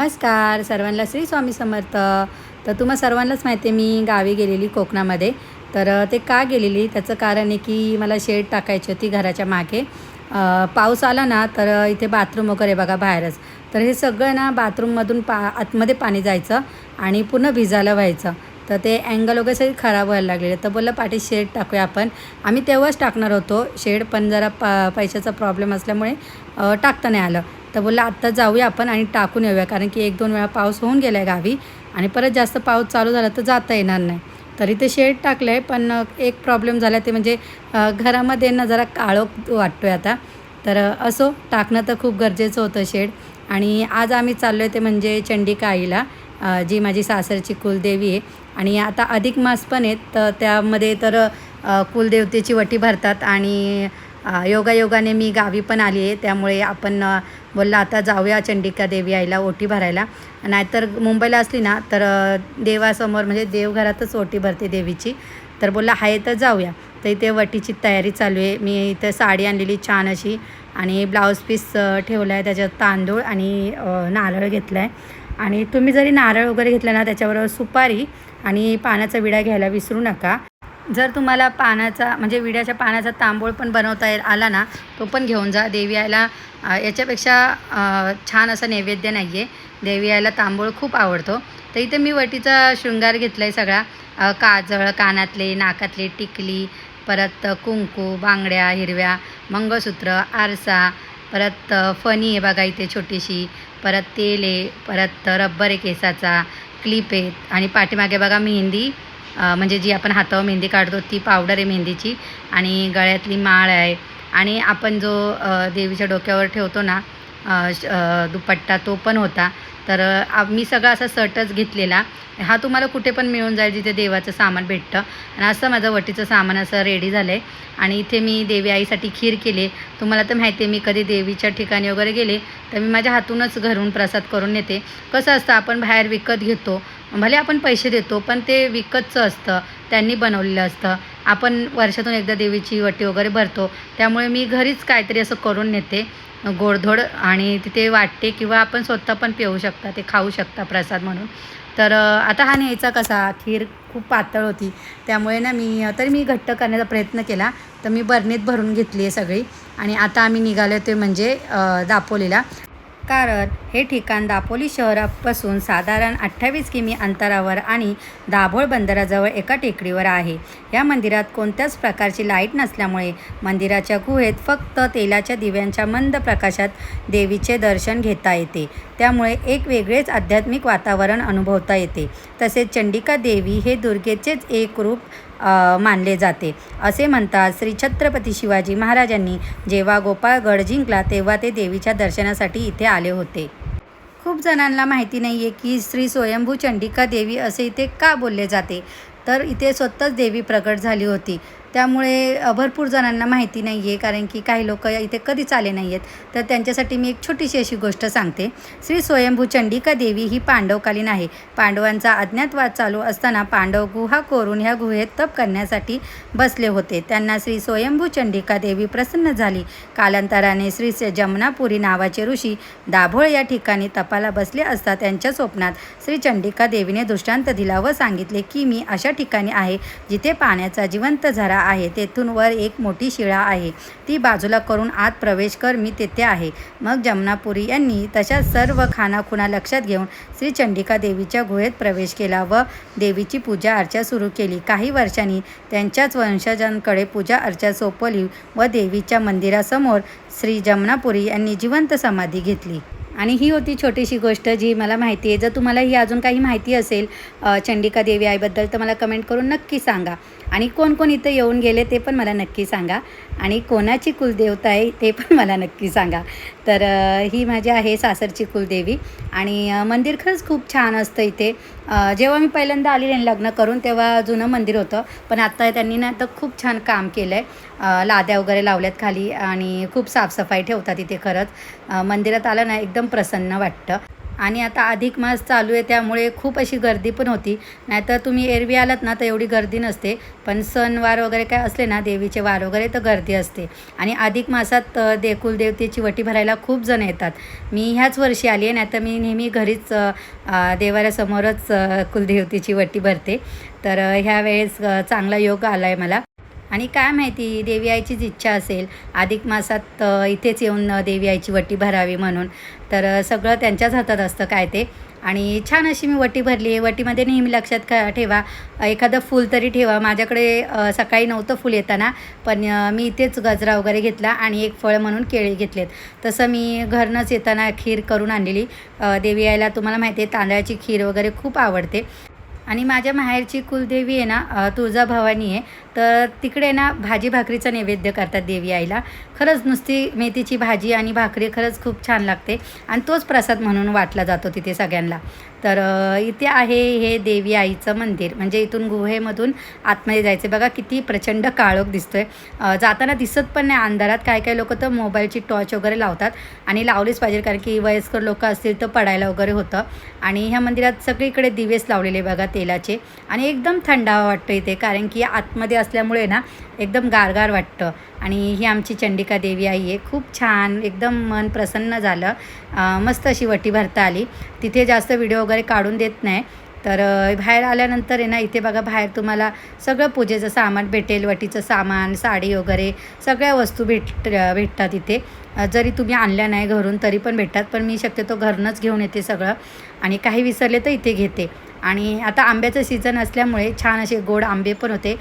नमस्कार सर्वांना, श्री स्वामी समर्थ. तर तुम्हा सर्वांनाच माहिती आहे मी गावी गेलेली कोकणामध्ये. तर ते का गेलेली त्याचं कारण आहे की मला शेड टाकायची होती घराच्या मागे. पाऊस आला ना तर इथे बाथरूम वगैरे बघा बाहेरच. तर हे सगळं ना बाथरूममधून आतमध्ये पाणी जायचं आणि पूर्ण भिजायला व्हायचं. तर ते अँगल वगैरे सगळी खराब व्हायला लागलेले. तर बोललं पाठी शेड टाकूया आपण. आम्ही तेव्हाच टाकणार होतो शेड, पण जरा पैशाचा प्रॉब्लेम असल्यामुळे टाकता नाही आलं. तर बोललं आत्ता जाऊया आपण आणि टाकून येऊया, कारण की 1-2 वेळा पाऊस होऊन गेला आहे गावी आणि परत जास्त पाऊस चालू झाला तर जाता येणार नाही. तरी ते शेड टाकलं आहे, पण एक प्रॉब्लेम झाला ते म्हणजे घरामध्ये ना जरा काळोख वाटतो आहे आता. तर असो, टाकणं तर खूप गरजेचं होतं शेड. आणि आज आम्ही चाललो आहे ते म्हणजे चंडिका आईला, जी माझी सासरची कुलदेवी आहे. आणि आता अधिक मास पण आहेत, तर त्यामध्ये तर कुलदेवतेची वटी भरतात. आणि योगायोगाने मी गावी पण आली आहे, त्यामुळे आपण बोललं आता जाऊया चंडिका देवी आईला ओटी भरायला. नाहीतर मुंबईला असली ना तर देवासमोर म्हणजे देवघरातच ओटी भरते देवीची. तर बोलला आहे तर जाऊया. तर इथे वटीची तयारी चालू आहे. मी इथं साडी आणलेली छान अशी आणि ब्लाऊज पीस ठेवला आहे, त्याच्यात तांदूळ आणि नारळ घेतला आहे. आणि तुम्ही जरी नारळ वगैरे घेतला ना त्याच्याबरोबर सुपारी आणि पानाचा विडा घ्यायला विसरू नका. जर तुम्हाला पानाचा म्हणजे विड्याच्या पानाचा तांबूळ पण बनवता आला ना, तो पण घेऊन जा. देवी आईला याच्यापेक्षा छान असा नैवेद्य नाही आहे. देवी आईला तांबूळ खूप आवडतो. तर इथे मी वटीचा शृंगार घेतला आहे सगळा. काजळ, कानातले, नाकातले, टिकली, परत कुंकू, बांगड्या हिरव्या, मंगळसूत्र, आरसा, परत फणी आहे बघा इथे छोटीशी, परत तेल आहे, परत रब्बर आहे केसाचा, क्लिप आहेत आणि पाठीमागे बघा मेहंदी, म्हणजे जी आपण हातावर मेहंदी काढतो ती पावडर आहे मेहंदीची. आणि गळ्यातली माळ आहे. आणि आपण जो देवीच्या डोक्यावर ठेवतो ना दुपट्टा, तो पण होता. तर मी सगळा असा सेटच घेतलेला. हा तुम्हाला कुठे पण मिळून जाईल जिथे देवाचं सामान भेटतं. आणि असं माझं वटीचं सामान असं रेडी झालं आहे. आणि इथे मी देवी आईसाठी खीर केली. तुम्हाला तर माहिती आहे मी कधी देवीच्या ठिकाणी वगैरे गेले तर मी माझ्या हातूनच घरून प्रसाद करून नेते. कसं असतं, आपण बाहेर विकत घेतो, भले आपण पैसे देतो, पण ते विकतचं असतं, त्यांनी बनवलेलं असतं. आपण वर्षातून एकदा देवीची वटी वगैरे भरतो, त्यामुळे मी घरीच काहीतरी असं करून नेते गोडधोड आणि तिथे वाटते, किंवा आपण स्वतः पण पिऊ शकता, ते खाऊ शकता प्रसाद म्हणून. तर आता हा न्यायचा कसा, खीर खूप पातळ होती त्यामुळे ना मी घट्ट करण्याचा प्रयत्न केला. तर मी बरणीत भरून घेतली आहे सगळी. आणि आता आम्ही निघालो ते म्हणजे दापोलीला. कारण हे ठिकाण दापोली शहरापासून साधारण 28 किमी अंतरावर आणि दाभोळ बंदराजवळ एका टेकडीवर आहे. या मंदिरात कोणत्याच प्रकारची लाईट नसल्यामुळे मंदिराच्या गुहेत फक्त तेलाच्या दिव्यांच्या मंद प्रकाशात देवीचे दर्शन घेता येते. त्यामुळे एक वेगळेच आध्यात्मिक वातावरण अनुभवता येते. तसेच चंडिका देवी हे दुर्गेचेच एक रूप मानले जाते. असे म्हणतात, श्री छत्रपती शिवाजी महाराजांनी जेव्हा गोपाळगड जिंकला तेव्हा ते देवीच्या दर्शनासाठी इथे आले होते. खूप जणांना माहिती नाही आहे की श्री स्वयंभू चंडिका देवी असे इथे का बोलले जाते. तर इथे स्वतःच देवी प्रकट झाली होती, त्यामुळे भरपूर जणांना माहिती नाही आहे. कारण की काही लोक इथे कधीच आले नाही आहेत. तर त्यांच्यासाठी मी एक छोटीशी अशी गोष्ट सांगते. श्री स्वयंभू चंडिका देवी ही पांडवकालीन आहे. पांडवांचा अज्ञातवास चालू असताना पांडव गुहा कोरून ह्या गुहेत तप करण्यासाठी बसले होते. त्यांना श्री स्वयंभू चंडिका देवी प्रसन्न झाली. कालांतराने श्री जमनापुरी नावाचे ऋषी दाभोळ या ठिकाणी तपाला बसले असता त्यांच्या स्वप्नात श्री चंडिका देवीने दृष्टांत दिला व सांगितले की मी अशा ठिकाणी आहे जिथे पाण्याचा जिवंत झरा आहे. तेथून वर एक मोठी शिळा आहे, ती बाजूला करून आत प्रवेश कर, मी तेथे आहे. मग जमनापुरी यांनी तशा सर्व खानाखुणा लक्षात घेऊन श्री चंडिका देवीच्या गुहेत प्रवेश केला व देवीची पूजा अर्चा सुरू केली. काही वर्षांनी त्यांच्याच वंशजांकडे पूजा अर्चा सोपवली व देवीच्या मंदिरासमोर श्री जमनापुरी यांनी जिवंत समाधी घेतली. आणि ही होती छोटीशी गोष्ट जी मला माहिती आहे. जर तुम्हाला ही अजून काही माहिती असेल चंडिका देवी आईबद्दल तर मला कमेंट करून नक्की सांगा. आणि कोण कोण इथं येऊन गेले ते पण मला नक्की सांगा. आणि कोणाची कुलदेवता आहे ते पण मला नक्की सांगा. तर ही माझी आहे सासरची कुलदेवी. आणि मंदिर खरंच खूप छान असतं इथे. जेव्हा मी पहिल्यांदा आली लग्न करून तेव्हा जुनं मंदिर होतं, पण आत्ता त्यांनी ना तर खूप छान काम केलं आहे. लाद्या वगैरे लावल्यात खाली आणि खूप साफसफाई ठेवतात इथे. खरंच मंदिरात आलं ना एकदम प्रसन्न वाटतं. आणि आता अधिक मास चालू आहे त्यामुळे खूप अशी गर्दी पण होती. नाहीतर तुम्ही एरवी आलात ना तर एवढी गर्दी नसते, पण सणवार वगैरे काय असले ना, देवीचे वार वगैरे, तर गर्दी असते. आणि अधिक मासात कुलदेवतेची वटी भरायला खूप जण येतात. मी ह्याच वर्षी आली आहे, नाहीतर मी नेहमी घरीच देवाऱ्यासमोरच कुलदेवतेची वटी भरते. तर ह्या वेळेस चांगला योग आला आहे मला. आणि काय माहिती देवी आईचीच इच्छा असेल अधिक मासात इथेच येऊन देवी आईची वटी भरावी म्हणून. तर सगळं त्यांच्याच हातात असतं काय ते. आणि छान अशी मी वटी भरली आहे. वटीमध्ये नेहमी लक्षात ठेवा, एखादं फूल तरी ठेवा. माझ्याकडे सकाळी नव्हतं फूल येताना, पण मी इथेच गजरा वगैरे घेतला आणि एक फळ म्हणून केळी घेतलेत. तसं मी घरनंच येताना खीर करून आणलेली. देवी आईला तुम्हाला माहिती आहे तांदळाची खीर वगैरे खूप आवडते. आणि माझ्या माहेरची कुलदेवी आहे ना, तुळजाभवानी आहे. तर तिकडे ना भाजी भाकरीचा नैवेद्य करतात देवी आईला. खरंच नुसती मेथीची भाजी आणि भाकरी खरंच खूप छान लागते आणि तोच प्रसाद म्हणून वाटला जातो तिथे सगळ्यांना. तर इथे आहे हे देवी आईचं मंदिर. म्हणजे इथून गुहेमधून आतमध्ये जायचं. बघा किती प्रचंड काळोख दिसतोय. जाताना दिसत पण नाही अंधारात. काय लोक तर मोबाईलची टॉर्च वगैरे लावतात आणि लावलीच पाहिजे, कारण की वयस्कर लोक असतील तर पडायला वगैरे होतं. आणि ह्या मंदिरात सगळीकडे दिवेस लावलेले बघा तेलाचे. आणि एकदम थंडावा वाटतो इथे, कारण की आतमध्ये असल्यामुळे ना एकदम गारगार वाटतं. आणि ही आमची चंडिका देवी आई आहे. खूप छान, एकदम मन प्रसन्न झालं. मस्त अशी वटी भरता आली. तिथे जास्त व्हिडिओ वगैरे काढून देत नाही. तर बाहेर आल्यानंतर आहे ना, इथे बघा बाहेर तुम्हाला सगळं पूजेचं सामान भेटेल. वटीचं सामान, साडी वगैरे सगळ्या वस्तू भेटतात इथे. जरी तुम्ही आणल्या नाही घरून तरी पण भेटतात, पण मी शक्यतो घरूनच घेऊन येते सगळं. आणि काही विसरले तर इथे घेते. आणि आता आंब्याचं सीझन असल्यामुळे छान असे गोड आंबे पण होते.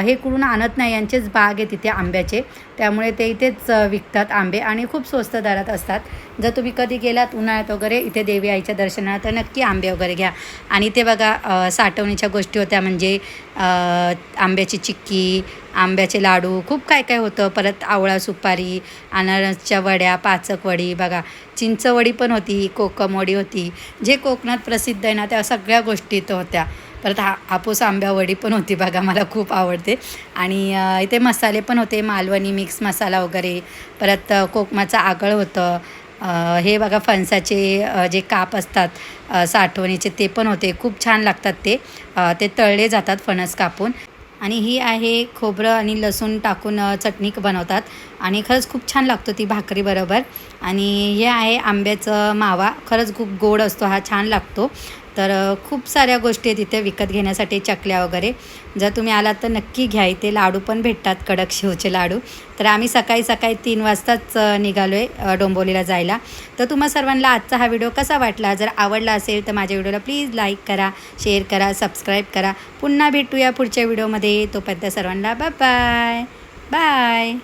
हे कुठून आणत नाही, यांचेच बाग आहे तिथे आंब्याचे, त्यामुळे ते इथेच विकतात आंबे आणि खूप स्वस्त दरात असतात. जर तुम्ही कधी गेलात उन्हाळ्यात वगैरे इथे देवी आईच्या दर्शनाला तर नक्की आंबे वगैरे घ्या. आणि ते बघा साठवणीच्या गोष्टी होत्या, म्हणजे आंब्याची चिक्की, आंब्याचे लाडू, खूप काय होतं. परत आवळा सुपारी, अनारसच्या वड्या, पाचक वडी, बघा चिंचवडी पण होती, कोकम वडी होती. जे कोकणात प्रसिद्ध आहे ना त्या सगळ्या गोष्टी इथं होत्या. परत हापूस आंब्यावडी पण होती बघा, मला खूप आवडते. आणि इथे मसाले पण होते, मालवणी मिक्स मसाला वगैरे. परत कोकमाचं आगळ होतं. हे बघा फणसाचे जे काप असतात साठवणीचे ते पण होते. खूप छान लागतात ते तळले जातात फणस कापून. आणि ही आहे खोबरं आणि लसूण टाकून चटणी बनवतात आणि खरंच खूप छान लागतो ती भाकरीबरोबर. आणि हे आहे आंब्याचं मावा, खरंच खूप गोड असतो हा, छान लागतो. तर खूप साऱ्या गोष्टी आहेत इथे विकत घेण्यासाठी, चकल्या वगैरे. जर तुम्ही आलात तर नक्की घ्या. इथे लाडू पण भेटतात, कडक शेवचे लाडू. तर आम्ही सकाळी 3 वाजताच निघालो आहे डोंबिवलीला जायला. तर तुम्हा सर्वांना आजचा हा व्हिडिओ कसा वाटला? जर आवडला असेल तर माझ्या व्हिडिओला प्लीज लाईक करा, शेअर करा, सबस्क्राईब करा. पुन्हा भेटूया पुढच्या व्हिडिओमध्ये. तोपर्यंत सर्वांना बाय बाय.